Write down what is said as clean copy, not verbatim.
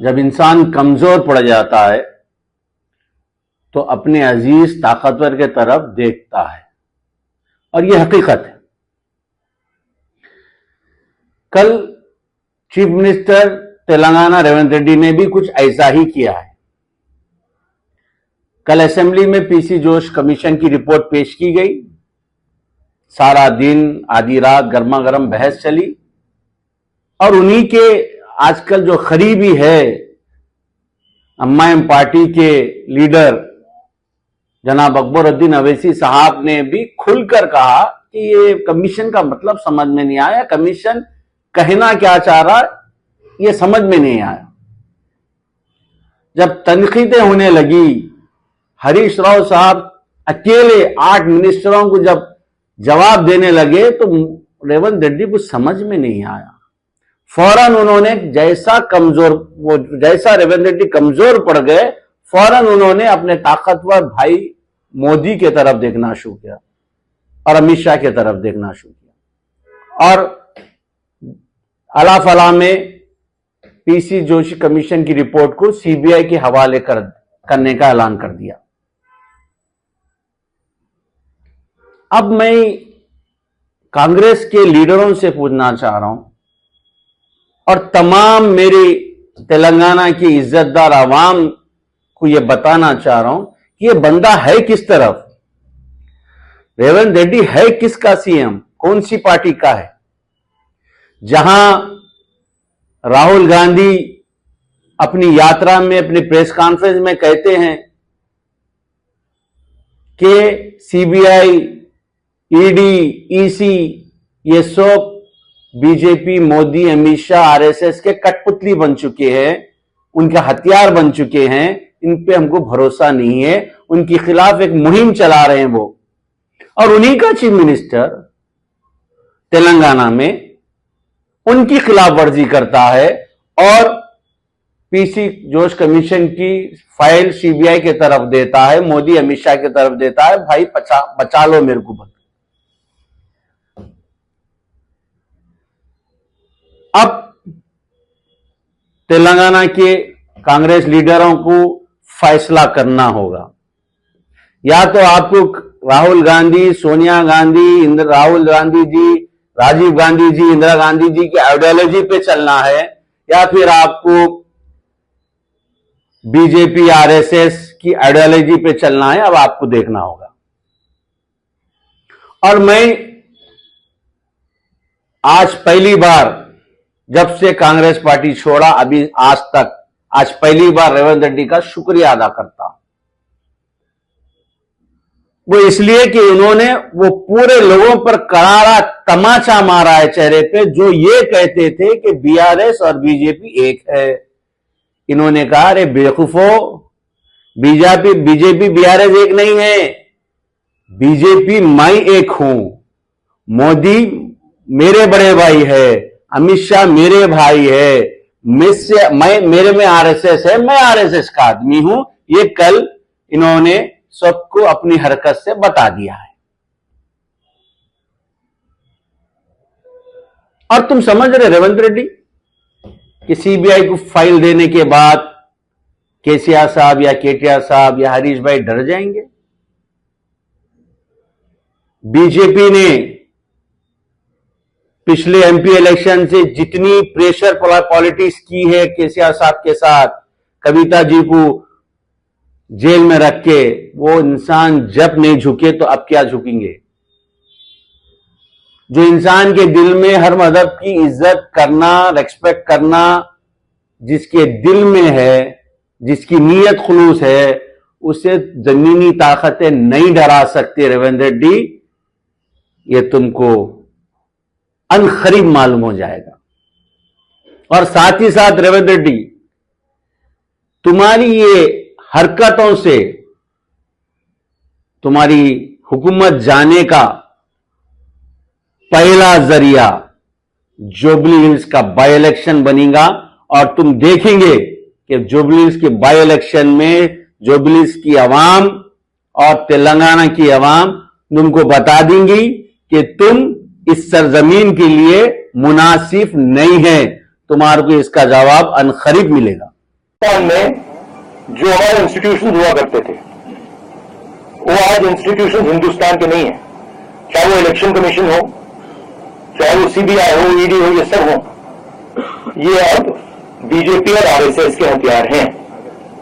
जब इंसान कमजोर पड़ जाता है तो अपने अजीज ताकतवर के तरफ देखता है, और यह हकीकत है। कल चीफ मिनिस्टर तेलंगाना रेवंत रेड्डी ने भी कुछ ऐसा ही किया है। कल असेंबली में पीसी जोश कमीशन की रिपोर्ट पेश की गई। सारा दिन आधी रात गर्मा गर्म बहस चली, और उन्हीं के आजकल जो करीबी है एमआईएम पार्टी के लीडर जनाब अकबरुद्दीन अवैसी साहब ने भी खुलकर कहा कि ये कमीशन का मतलब समझ में नहीं आया, कमीशन कहना क्या चाह रहा ये समझ में नहीं आया। जब तनकीदें होने लगी, हरीश राव साहब अकेले 8 मिनिस्टरों को जब जवाब देने लगे तो रेवंत रेड्डी को समझ में नहीं आया। फौरन उन्होंने जैसा रेवंत रेड्डी कमजोर पड़ गए, फौरन उन्होंने अपने ताकतवर भाई मोदी के तरफ देखना शुरू किया और अमित शाह के तरफ देखना शुरू किया, और अला फला में पीसी जोशी कमीशन की रिपोर्ट को सीबीआई के हवाले करने का ऐलान कर दिया। अब मैं कांग्रेस के लीडरों से पूछना चाह रहा हूं और तमाम मेरी तेलंगाना की इज्जतदार आवाम को यह बताना चाह रहा हूं कि यह बंदा है किस तरफ, रेवंत रेड्डी है किसका सीएम, कौन सी पार्टी का है। जहां राहुल गांधी अपनी यात्रा में, अपनी प्रेस कॉन्फ्रेंस में कहते हैं कि सीबीआई, ईडी, ईसी ये सब बीजेपी, मोदी, अमित शाह, आरएसएस के कठपुतली बन चुके हैं, उनके हथियार बन चुके हैं, इन पे हमको भरोसा नहीं है। उनके खिलाफ एक मुहिम चला रहे हैं वो, और उन्हीं का चीफ मिनिस्टर तेलंगाना में उनकी खिलाफ वर्जी करता है और पीसी जोश कमीशन की फाइल सीबीआई के तरफ देता है, मोदी अमित शाह के तरफ देता है, भाई बचा लो मेरे को। अब तेलंगाना के कांग्रेस लीडरों को फैसला करना होगा। या तो आपको राहुल गांधी, सोनिया गांधी, राहुल गांधी जी, राजीव गांधी जी, इंदिरा गांधी जी की आइडियोलॉजी पे चलना है, या फिर आपको बीजेपी, आरएसएस की आइडियोलॉजी पे चलना है। अब आपको देखना होगा। और मैं आज पहली बार, जब से कांग्रेस पार्टी छोड़ा अभी आज तक, आज पहली बार रेवंत रेड्डी का शुक्रिया अदा करता हूं। वो इसलिए कि उन्होंने वो पूरे लोगों पर करारा तमाचा मारा है चेहरे पे, जो ये कहते थे कि बीआरएस और बीजेपी एक है। इन्होंने कहा, अरे बेवकूफो, बीजेपी बीआरएस एक नहीं है, बीजेपी मैं एक हूं, मोदी मेरे बड़े भाई है, अमित शाह मेरे भाई है, मेरे में आरएसएस है, मैं आरएसएस का आदमी हूं। ये कल इन्होंने सबको अपनी हरकत से बता दिया है। और तुम समझ रहे रेवंत रेड्डी कि सीबीआई को फाइल देने के बाद केसीआर साहब या केटीआर साहब या हरीश भाई डर जाएंगे? बीजेपी ने पिछले एमपी इलेक्शन से जितनी प्रेशर पॉलिटिक्स की है केसीआर साहब के साथ, कविता जी को जेल में रख के, वो इंसान जब नहीं झुके तो अब क्या झुकेंगे? जो इंसान के दिल में हर मजहब की इज्जत करना, रेस्पेक्ट करना जिसके दिल में है, जिसकी नीयत खुलूस है, उसे जमीनी ताकतें नहीं डरा सकती। रेवंत रेड्डी, ये तुमको अनखरीब मालूम हो जाएगा। और साथ ही साथ रेवंत रेड्डी, तुम्हारी ये हरकतों से तुम्हारी हुकूमत जाने का पहला जरिया जुबली हिल्स का बाई इलेक्शन बनेगा। और तुम देखेंगे कि जुबली हिल्स के बाई इलेक्शन में जुबली हिल्स की आवाम और तेलंगाना की आवाम तुमको बता देंगी कि तुम इस सरजमीन के लिए मुनासिब नहीं है। तुम्हारे को इसका जवाब अनखरीब मिलेगा। हिंदुस्तान में जो हमारे इंस्टीट्यूशन हुआ करते थे वो आज इंस्टीट्यूशन हिंदुस्तान के नहीं है, चाहे वो इलेक्शन कमीशन हो, चाहे वो सीबीआई हो, ईडी हो, ये सब हो, ये अब बीजेपी और आरएसएस के हथियार हैं।